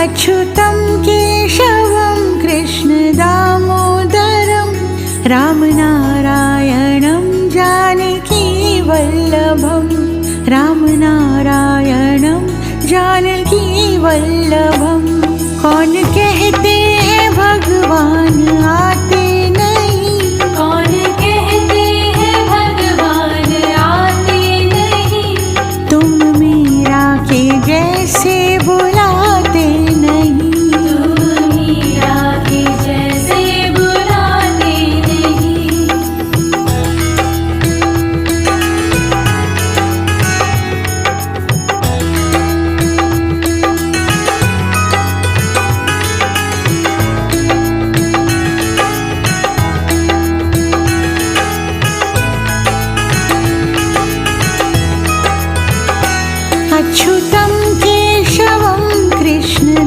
अच्युतं केशवं कृष्णदामोदरं रामनारायणं जानकीवल्लभं रामनारायणं जानकीवल्लभं। कौन कहते हैं भगवान आते नहीं, कौन कहते हैं भगवान आते नहीं, तुम मीरा के जैसे बुलाते नहीं, तुम मीरा के जैसे बुलाते नहीं। अच्युतं केशवं कृष्ण